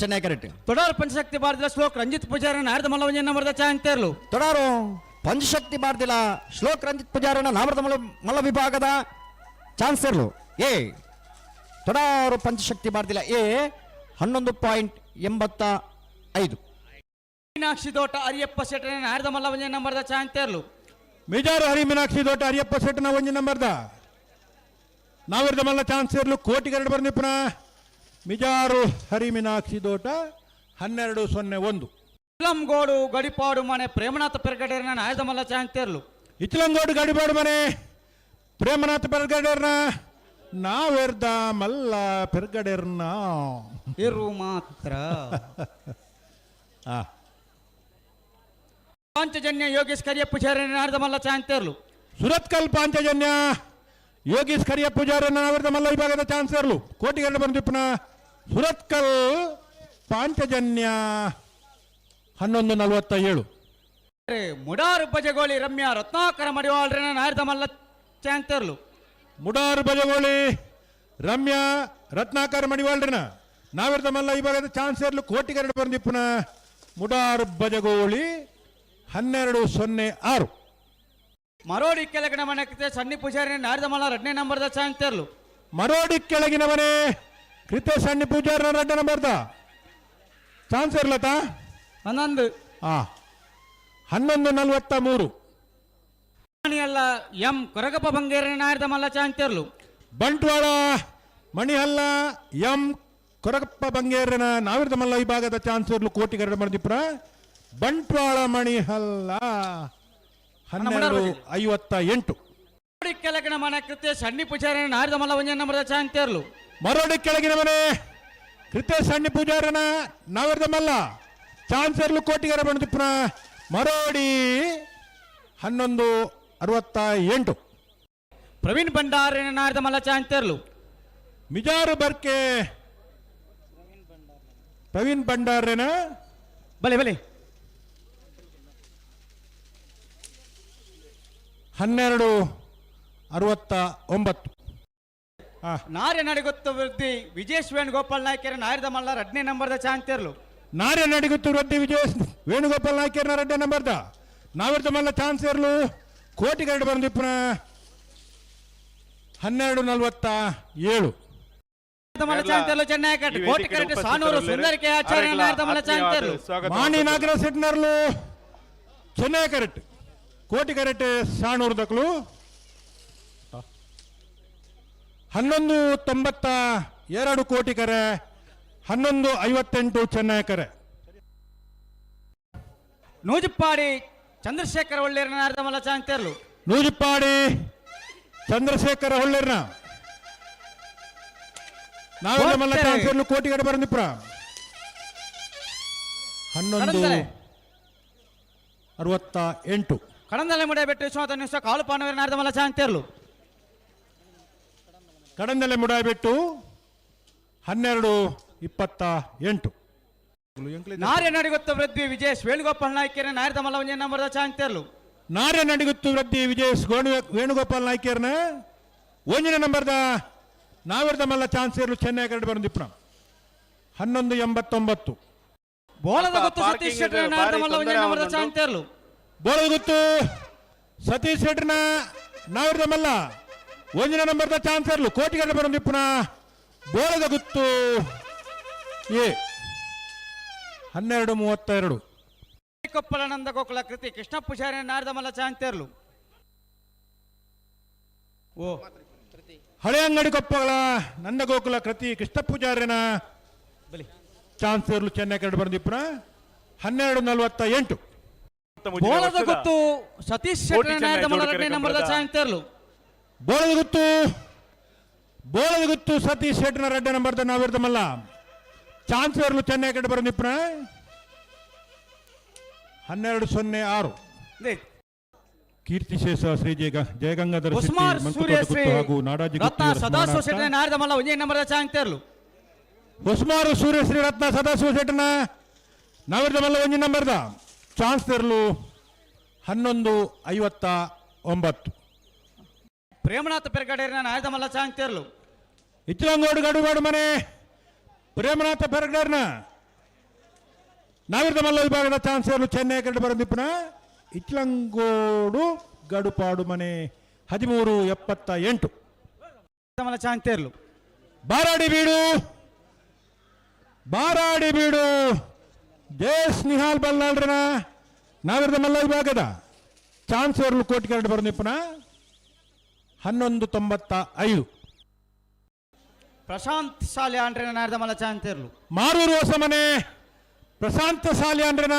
Chennai correct. ತೊಡಾರು ಪಂಚಶಕ್ತಿ ಭಾರತದ ಶ್ಲೋಕ್ ರಂಜಿತ್ ಪೂಜಾರಿ ನಾರದ ಮಲ್ಲವಂಜನ ನಂಬರ್ದ ಚಾಂತೇರ್ಲು. ತೊಡಾರು ಪಂಚಶಕ್ತಿ ಭಾರತಿಲ ಶ್ಲೋಕ್ ರಂಜಿತ್ ಪೂಜಾರನ ನಾಮರದ ಮಲ್ಲ ವಿಭಾಗದ ಚಾನ್ಸರ್ಲು A. ತೊಡಾರು ಪಂಚಶಕ್ತಿ ಭಾರತಿಲ A 11.85. Meenakshi ತೋಟ ಅರಿಯಪ್ಪ ಶೆಟ್ಟನ ನಾರದ ಮಲ್ಲವಂಜನ ನಂಬರ್ದ ಚಾಂತೇರ್ಲು. ಮಿಜಾರು ಹರಿ ಮೀನಾಕ್ಷಿ ತೋಟ ಅರಿಯಪ್ಪ ಶೆಟ್ಟನ ಒಂಜಿ ನಂಬರ್ದ ನಾವಿರ್ದ ಮಲ್ಲ ಚಾನ್ಸರ್ಲು ಕೋಟಿಗೆ 2 ಬರ್ನಿಪ್ಪನ. ಮಿಜಾರು ಹರಿ ಮೀನಾಕ್ಷಿ ತೋಟ 1201. ಇಚ್ಲಂಗೋಡು ಗಡಿಪಾಡು ಮನೆ ಪ್ರೇಮನಾಥ ಪೆರ್ಗಡೇರನ ನಾರದ ಮಲ್ಲ ಚಾಂತೇರ್ಲು. ಇಚ್ಲಂಗೋಡು ಗಡಿಪಾಡು ಮನೆ ಪ್ರೇಮನಾಥ ಪೆರ್ಗಡೇರ್ನ ನಾವೆರ್ದ ಮಲ್ಲ ಪೆರ್ಗಡೇರ್ನ ಇರು ಮಾತ್ರ. ಪಾಂಚಜನ್ಯ ಯೋಗೇಶ್ ಕರಿಯ ಪೂಜಾರಿ ನಾರದ ಮಲ್ಲ ಚಾಂತೇರ್ಲು. ಸುರತ್ಕಲ್ ಪಾಂಚಜನ್ಯ ಯೋಗೀಶ್ ಕರಿಯ ಪೂಜಾರನ್ನ ನಾವಿರ್ದ ಮಲ್ಲ ವಿಭಾಗದ ಚಾನ್ಸರ್ಲು ಕೋಟಿಗೆ 2 ಬಂದಿಪ್ಪನ. ಸುರತ್ಕಲ್ ಪಾಂಚಜನ್ಯ 1147. ಮುಡಾರು ಬಜಗೋಳಿ ರಮ್ಯಾ ರತ್ನಾಕರ ಮಡಿವಾಳ್ರನ ನಾರದ ಮಲ್ಲ ಚಾಂತೇರ್ಲು. ಮುಡಾರು ಬಜಗೋಳಿ ರಮ್ಯಾ ರತ್ನಾಕರ ಮಡಿವಾಳ್ರನ ನಾವಿರ್ದ ಮಲ್ಲ ವಿಭಾಗದ ಚಾನ್ಸರ್ಲು ಕೋಟಿಗೆ 2 ಬಂದಿಪ್ಪನ. ಮುಡಾರು ಬಜಗೋಳಿ 1206. ಮರೋಡಿ ಕೆಳಗಿನ ಮನೆ ಕೃತ್ಯ ಸಣ್ಣಿ ಪೂಜಾರಿ ನಾರದ ಮಲ್ಲ 2ನೇ ನಂಬರ್ದ ಚಾಂತೇರ್ಲು. ಮರೋಡಿ ಕೆಳಗಿನ ಮನೆ ಕೃತ್ಯ ಸಣ್ಣ ಪೂಜಾರನ 2 ನಂಬರ್ದ ಚಾನ್ಸರ್ಲತಾ 11. 1143. ಮಣಿಯಲ್ಲ ಎಂ ಕೊರಗಪ್ಪ ಬಂಗೇರನ ನಾರದ ಮಲ್ಲ ಚಾಂತೇರ್ಲು. ಬಂಟ್ವಾಳ ಮಣಿಹಲ್ಲ ಎಂ ಕೊರಗಪ್ಪ ಬಂಗೇರನ ನಾವಿರ್ದ ಮಲ್ಲ ವಿಭಾಗದ ಚಾನ್ಸರ್ಲು ಕೋಟಿಗೆ 2 ಬಂದಿಪ್ಪನ. ಬಂಟ್ವಾಳ ಮಣಿಹಲ್ಲ 1258. ಮರೋಡಿ ಕೆಳಗಿನ ಮನೆ ಕೃತ್ಯ ಸಣ್ಣಿ ಪೂಜಾರಿ ನಾರದ ಮಲ್ಲ ಒಂಜನ ನಂಬರ್ದ ಚಾಂತೇರ್ಲು. ಮರೋಡಿ ಕೆಳಗಿನ ಮನೆ ಕೃತ್ಯ ಸಣ್ಣ ಪೂಜಾರನ ನಾವಿರ್ದ ಮಲ್ಲ ಚಾನ್ಸರ್ಲು ಕೋಟಿಗೆ 2 ಬಂದಿಪ್ಪನ. ಮರೋಡಿ 1168. ಪ್ರವೀಣ್ ಭಂಡಾರಿನ ನಾರದ ಮಲ್ಲ ಚಾಂತೇರ್ಲು. ಮಿಜಾರು ಬರ್ಕೆ ಪ್ರವೀಣ್ ಭಂಡಾರೇನ ಬಲೆ ಬಲೆ 1269. ನಾರ್ಯ ನಡಿಗೊತ್ತು ವೃದ್ಧಿ ವಿಜೇಶ್ ವೇಣುಗೋಪಾಲ್ ನಾಯ್ಕರ ನಾರದ ಮಲ್ಲ 2ನೇ ನಂಬರ್ದ ಚಾಂತೇರ್ಲು. ನಾರ್ಯ ನಡಿಗುತ್ತು ವೃದ್ಧಿ ವಿಜಯ ವೇಣುಗೋಪಾಲ್ ನಾಯ್ಕರ್ನ 2ನೇ ನಂಬರ್ದ ನಾವಿರ್ದ ಮಲ್ಲ ಚಾನ್ಸರ್ಲು ಕೋಟಿಗೆ 2 ಬಂದಿಪ್ಪನ. 1247. ಚಾಂತೇರ್ಲು ಚೆನ್ನೈ ಕಟ್ ಕೋಟಿ ಕರೆಕ್ಟ್ ಸಾನೂರು ಸುಂದರಿಕೆ ಆಚಾರ್ಯ ನಾರದ ಮಲ್ಲ ಚಾಂತೇರ್ಲು. ಮಾಣಿ ನಾಗರ ಸೆಟ್ನರ್ಲು ಚೆನ್ನೈ ಕರೆಕ್ಟ್ ಕೋಟಿ ಕರೆಕ್ಟ್ ಸಾಣೂರು ದಕ್ಲು 1192 ಕೋಟಿ ಕರೆ 1158 ಚೆನ್ನೈ ಕರೆ. ನೂಜುಪ್ಪಾಡಿ ಚಂದ್ರಶೇಖರ ಒಳ್ಳೆಯರ ನಾರದ ಮಲ್ಲ ಚಾಂತೇರ್ಲು. ನೂಜುಪ್ಪಾಡಿ ಚಂದ್ರಶೇಖರ ಹೊಳ್ಳೆರ್ನ ನಾವೆಲ್ಲ ಮಲ್ಲ ಚಾನ್ಸರ್ಲು ಕೋಟಿಗೆ 2 ಬಂದಿಪ್ಪ. 1168. ಕಡಂದಲೆ ಮುಡೆ ಬೆಟ್ಟು ವಿಶ್ವನಾಥ ನಿಮಿಷ ಕಾಲು ಪಾನವರ ನಾರದ ಮಲ್ಲ ಚಾಂತೇರ್ಲು. ಕಡಂದಲೆ ಮುಡಾಬಿಟ್ಟು 1228. ನಾರ್ಯ ನಡಿಗೊತ್ತು ವೃದ್ಧಿ ವಿಜೇಶ್ ವೇಣುಗೋಪಾಲ್ ನಾಯ್ಕರ ನಾರದ ಮಲ್ಲ ಒಂಜನ ನಂಬರ್ದ ಚಾಂತೇರ್ಲು. ನಾರ್ಯ ನಡಿಗುತ್ತು ವೃದ್ಧಿ ವಿಜೇಶ್ ವೇಣುಗೋಪಾಲ್ ನಾಯ್ಕರ್ನ 1ನೇ ನಂಬರ್ದ ನಾವಿರ್ದ ಮಲ್ಲ ಚಾನ್ಸರ್ಲು ಚೆನ್ನೈ ಕಡೆ ಬಂದಿಪ್ಪನ. 1189. ಬೋಳದ ಗೊತ್ತು ಸತೀಶ್ ಶೆಟ್ಟರ ನಾರದ ಮಲ್ಲ ಒಂಜನ ನಂಬರ್ದ ಚಾಂತೇರ್ಲು. ಬೋಳದ ಗೊತ್ತು ಸತೀಶ್ ಶೆಟ್ಟರ್ನ ನಾವಿರ್ದ ಮಲ್ಲ 1ನೇ ನಂಬರ್ದ ಚಾನ್ಸರ್ಲು ಕೋಟಿಗೆ 2 ಬಂದಿಪ್ಪನ. ಬೋಳದ ಗುತ್ತು ಎ 1232. ಕೊಪ್ಪಳ ನಂದ ಗೋಕುಲ ಕೃತಿ ಕೃಷ್ಣ ಪೂಜಾರಿ ನಾರದ ಮಲ್ಲ ಚಾಂತೇರ್ಲು. ಓ ಹಳೆ ಅಂಗಡಿ ಕೊಪ್ಪಳ ನಂದಗೋಕುಲ ಕೃತಿ ಕೃಷ್ಣ ಪೂಜಾರ್ಯನ ಚಾನ್ಸರ್ಲು ಚೆನ್ನೈ ಕಡೆ ಬಂದಿಪ್ಪನ. 1248. ಬೋಳದ ಗೊತ್ತು ಸತೀಶ್ ಶೆಟ್ಟರ ನಾರದ ಮಲ್ಲ 2ನೇ ನಂಬರ್ದ ಚಾಂತೇರ್ಲು. ಬೋಳದ ಗುತ್ತು ಸತೀಶ್ ಶೆಟ್ಟನ 2ನೇ ನಂಬರ್ದ ನಾವಿರ್ದ ಮಲ್ಲ ಚಾನ್ಸರ್ಲು ಚೆನ್ನೈ ಕಡೆ ಬಂದಿಪ್ಪನ. 1206. ಕೀರ್ತಿಶೇಷ ಶ್ರೀ ಜಯಗಂಗಾಧರ ಹಾಗೂ ನಾಡಾಜಿ ಸದಾಶಿವ ಶೆಟ್ಟನ ನಾರದ ಮಲ್ಲ 1ನೇ ನಂಬರ್ದ ಚಾಂತೇರ್ಲು. ಹೊಸ್ಮಾರು ಸೂರ್ಯಶ್ರೀ ರತ್ನ ಸದಾಶಿವ ಶೆಟ್ಟನ ನಾವಿರ್ದ ಮಲ್ಲ 1ನೇ ನಂಬರ್ದ ಚಾನ್ಸರ್ಲು 1159. ಪ್ರೇಮನಾಥ ಪೆರ್ಗಡೇರಿನ ನಾರದ ಮಲ್ಲ ಚಾಂತೇರ್ಲು. ಇಚ್ಲಂಗೋಡು ಗಡುಗಾಡು ಮನೆ ಪ್ರೇಮನಾಥ ಪೆರ್ಗಡೇರ್ನ ನಾವಿರದ ಮಲ್ಲ ವಿಭಾಗದ ಚಾನ್ಸರ್ಲು ಚೆನ್ನೈ ಕರಡು ಬರಂದಿಪ್ಪನ ಇಚ್ಲಂಗೋಡು ಗಡುಪಾಡು ಮನೆ 1378. ಮಲ್ಲ ಚಾಂತೇರ್ಲು ಬಾರಾಡಿ ಬೀಡು ಜೇಸ್ ನಿಹಾಲ್ ಬಲ್ಲಾಳ್ರನ ನಾವಿರದ ಮಲ್ಲ ವಿಭಾಗದ ಚಾನ್ಸರ್ಲು ಕೋಟಿ ಕರಡು ಬರಂದಿಪ್ಪನ 1195. ಪ್ರಶಾಂತ್ ಶಾಲೆ ಆಂಡ್ರೆ ನಾರ್ದ ಮಲ್ಲ ಚಾಂತೇರ್ಲು ಮಾರೂರು ಹೊಸ ಮನೆ ಪ್ರಶಾಂತ ಶಾಲೆ ಅಂದ್ರನ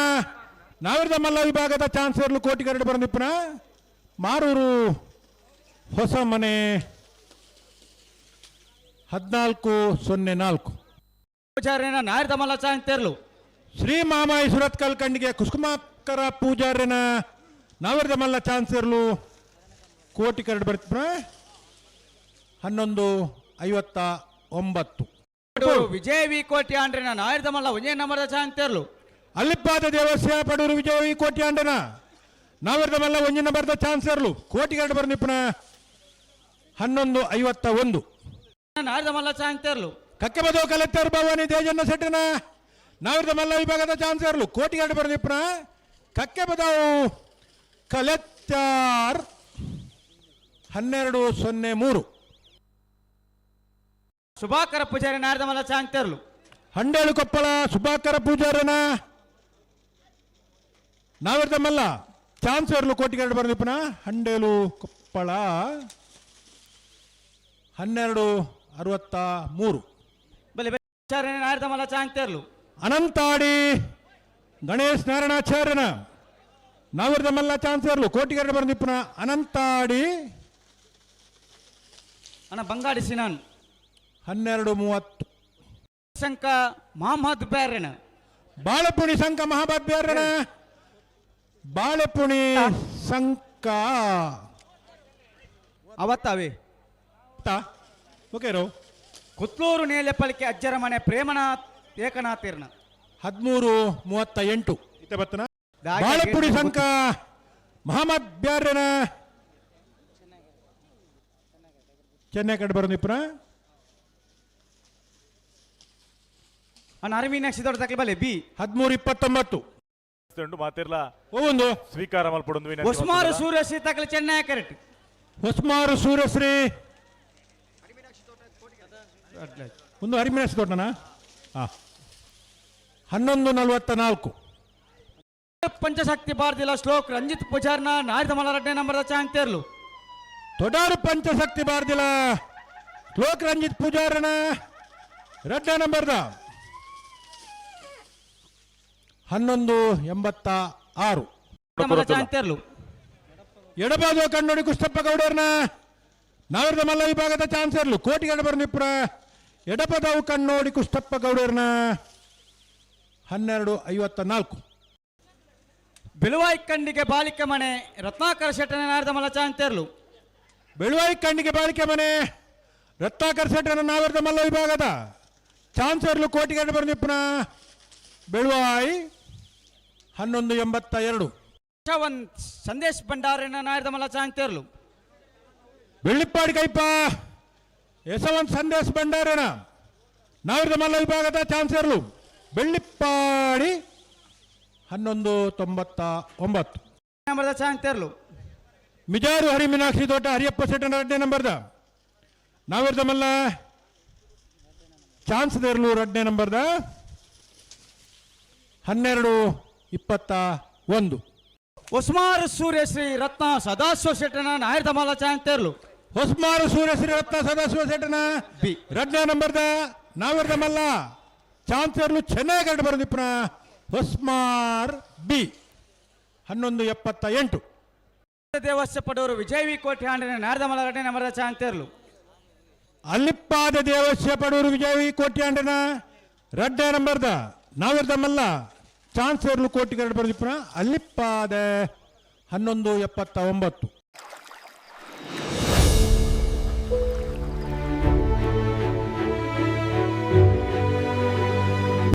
ನಾವಿರದ ಮಲ್ಲ ವಿಭಾಗದ ಚಾನ್ಸರ್ಲು ಕೋಟಿ ಕರಡು ಬರಂದಿಪ್ಪನ ಮಾರೂರು ಹೊಸ ಮನೆ 1404. ಪೂಜಾರಿನ ನಾರ್ದ ಮಲ್ಲ ಚಾಂತೇರ್ಲು ಶ್ರೀ ಮಾಮಾಯಿ ಸುರತ್ಕಲ್ ಕಂಡಿಗೆ ಕುಸುಮಾಕರ ಪೂಜಾರ್ಯನ ನಾವಿರದ ಮಲ್ಲ ಚಾನ್ಸರ್ಲು ಕೋಟಿ ಕರಡು ಬರ್ತಿಪ್ಪನ 1159. ವಿಜಯ ವಿ ಕೋಟಿ ಆಂಡ್ರೆ ನಾರ್ದ ಮಲ್ಲ ಒಂಜೇ ನಂಬರ್ದ ಚಾಂತೇರ್ಲು ಅಲ್ಲಿಪ್ಪಾದ ದೇವಸ್ಯ ಪಡೂರು ವಿಜಯ ಕೋಟಿ ಅಂಡನ ನಾವಿರದ ಮಲ್ಲ ಒಂಜಿನ ಬರ್ದ ಚಾನ್ಸರ್ಲು ಕೋಟಿ ಕರಡು ಬರ್ನಿಪ್ಪನ 1151. ನಾರ್ದ ಮಲ್ಲ ಚಾಂತೇರ್ಲು ಕಕ್ಕೆ ಬದೋ ಕಲೆಕ್ಟರ್ ಭವಾನಿ ದೇಜನ್ನ ಸೆಟ್ಟನ ನಾವಿರದ ಮಲ್ಲ ವಿಭಾಗದ ಚಾನ್ಸರ್ಲು ಕೋಟಿ ಕರಡು ಬರ್ನಿಪ್ಪನ ಕಕ್ಕೆ ಬದಾವು ಕಲೆಕ್ಟರ್ 1203. ಸುಭಾಕರ ಪೂಜಾರಿ ನಾರ್ದ ಮಲ್ಲ ಚಾಂತೇರ್ಲು ಹಂಡೇಳು ಕೊಪ್ಪಳ ಸುಭಾಕರ ಪೂಜಾರನ ನಾವಿರದ ಮಲ್ಲ ಚಾನ್ಸರ್ಲು ಕೋಟಿ ಕರಡು ಬರ್ನಿಪ್ಪನ ಹಂಡೇಲು ಕೊಪ್ಪಳ 1263. ಬಲೆ ಪೂಜಾರಿ ನಾರ್ದ ಮಲ್ಲ ಚಾಂತೇರ್ಲು ಅನಂತಾಡಿ ಗಣೇಶ್ ನಾರಾಯಣಾಚಾರ್ಯನ ನಾವಿರದ ಮಲ್ಲ ಚಾನ್ಸರ್ಲು ಕೋಟಿ ಕರಡು ಬರ್ನಿಪ್ಪನ ಅನಂತಾಡಿ ಅಣ್ಣ ಬಂಗಾಡಿ ಸಿನಾನ್ 1230. ಶಂಕ ಮಹಮ್ಮದ್ ಬ್ಯಾರೆನ ಬಾಳೆಪುಣಿ ಸಂಕ ಮಹಾಬಾದ್ ಬ್ಯಾರನ ಬಾಳೆಪುಣಿ ಸಂಕ ಅವತ್ತವೇ ಓಕೆ ರೋ ಕುತ್ಲೂರು ನೇಲೆಪಲಿಕೆ ಅಜ್ಜರ ಮನೆ ಪ್ರೇಮನಾಥ್ ಏಕನಾಥೀರ್ನ 1338. ಇತ್ತೆ ಬತ್ತನ ಬಾಳೆಪುಡಿ ಸಂಕ ಮಹಮ್ಮದ್ ಬ್ಯಾರನ ಚೆನ್ನೈ ಕಡೆ ಬರೋದಿಪ್ಪನ ಅಣ್ಣ ಅರಮೀನಾಕ್ಷಿ ದೊಡ್ಡ ತಕ್ಕಲಿ ಬಲೆ ಬಿ 1329. ಮಾತಿರ್ಲ ಒಂದು ಸ್ವೀಕಾರ ಮಲ್ಪಡೊಂದು ಉಸ್ಮಾರು ಸೂರ್ಯಶ್ರೀ ತಕ್ಕಲಿ ಚೆನ್ನೈ ಕರೆಕ್ಟ್ ಹೊಸ್ಮಾರು ಸೂರ್ಯಶ್ರೀ ಒಂದು ಹರಿಮೀನಾಕ್ಷಿ ದೊಡ್ಡನ 1144. ಪಂಚಶಕ್ತಿ ಭಾರತಿಲ ಶ್ಲೋಕ್ ರಂಜಿತ್ ಪೂಜಾರ್ನ ನಾರ್ದ ಮಲ್ಲ 2ನೇ ನಂಬರ್ದ ಚಾಂತೇರ್ಲು ತೊಡಾರು ಪಂಚಶಕ್ತಿ ಬಾರ್ದಿಲ ಶ್ಲೋಕ್ ರಂಜಿತ್ ಪೂಜಾರನ 2ನೇ ನಂಬರ್ದ 1186. ಮಲ್ಲ ಚಾಂತೇರ್ಲು ಎಡಬಾದು ಕಣ್ಣೋಡಿ ಕುಷ್ಟಪ್ಪ ಗೌಡರ್ನ ನಾವಿರದ ಮಲ್ಲ ವಿಭಾಗದ ಚಾನ್ಸರ್ಲು ಕೋಟಿ ಕರಡು ಬರ್ನಿಪ್ಪುರ ಎಡಪದವು ಕಣ್ಣೋಡಿ ಕುಷ್ಟಪ್ಪ ಗೌಡರ್ನ 1254. ಬಿಳುವಾಯಿ ಕಂಡಿಗೆ ಬಾಲಿಕೆ ಮನೆ ರತ್ನಾಕರ ಶೆಟ್ಟನ ನಾರ್ದ ಮಲ್ಲ ಚಾಂತೇರ್ಲು ಬೆಳುವಾಯಿ ಕಣ್ಣಿಗೆ ಬಾಳಿಕೆ ಮನೆ ರತ್ನಾಕರ್ ಸೆಟ್ಟನ ನಾವಿರದ ಮಲ್ಲ ವಿಭಾಗದ ಚಾನ್ಸರ್ಲು ಕೋಟಿ ಕರಡು ಬರ್ನಿಪ್ಪುನ ಬೆಳುವಾಯಿ 1182. ಸಂದೇಶ್ ಭಂಡಾರನ ನಾರ್ದ ಮಲ್ಲ ಚಾಂತೇರ್ಲು ಬೆಳ್ಳಿಪ್ಪಾಡಿ ಕೈಪ ಯಶವಂತ್ ಸಂದೇಶ್ ಭಂಡಾರನ ನಾವಿರದ ಮಲ್ಲ ವಿಭಾಗದ ಚಾನ್ಸರ್ಲು ಬೆಳ್ಳಿಪ್ಪಾಡಿ 1199. ನಂಬರ್ದ ಚಾಂತೇರ್ಲು ಮಿಜಾರು ಹರಿಮೀನಾಕ್ಷಿ ತೋಟ ಹರಿಯಪ್ಪ ಸೆಟ್ಟನ 2ನೇ ನಂಬರ್ದ ನಾವಿರದ ಮಲ್ಲ ಚಾನ್ಸ್ ದೇರ್ಲು 2ನೇ ನಂಬರ್ದ 1221. ಉಸ್ಮಾರು ಸೂರ್ಯಶ್ರೀ ರತ್ನ ಸದಾಶಿವ ಶೆಟ್ಟನ ನಾರ್ದ ಮಲ್ಲ ಚಾಂತೇರ್ಲು ಹೊಸ್ಮಾರು ಸೂರ್ಯಶ್ರೀ ರತ್ನ ಸದಾಶಿವ ಸೆಟ್ಟನ ಬಿ 2ನೇ ನಂಬರ್ದ ನಾವಿರದ ಮಲ್ಲ ಚಾನ್ಸರ್ಲು ಚೆನ್ನೈ ಕರಡು ಬರೋದಿಪ್ಪನ ಹೊಸ್ಮಾರ್ ಬಿ 1178. ದೇವಸ್ಯ ಪಡೋರು ವಿಜಯ ವಿ ಕೋಟಿ ಆಂಡ್ರೆ ನಾರ್ದ ಮಲ್ಲ 2ನೇ ನಂಬರ್ದ ಚಾಂತೇರ್ಲು ಅಲ್ಲಿಪ್ಪಾದ ದೇವಸ್ಯ ಪಡೂರು ವಿಜಯ ಕೋಟ್ಯಾಂಡನ 2ನೇ ನಂಬರ್ದ ನಾವಿರದ ಮಲ್ಲ ಚಾನ್ಸರ್ಲು ಕೋಟಿ ಕರಡು ಬರೋದಿಪ್ಪನ ಅಲ್ಲಿಪ್ಪಾದ 1179.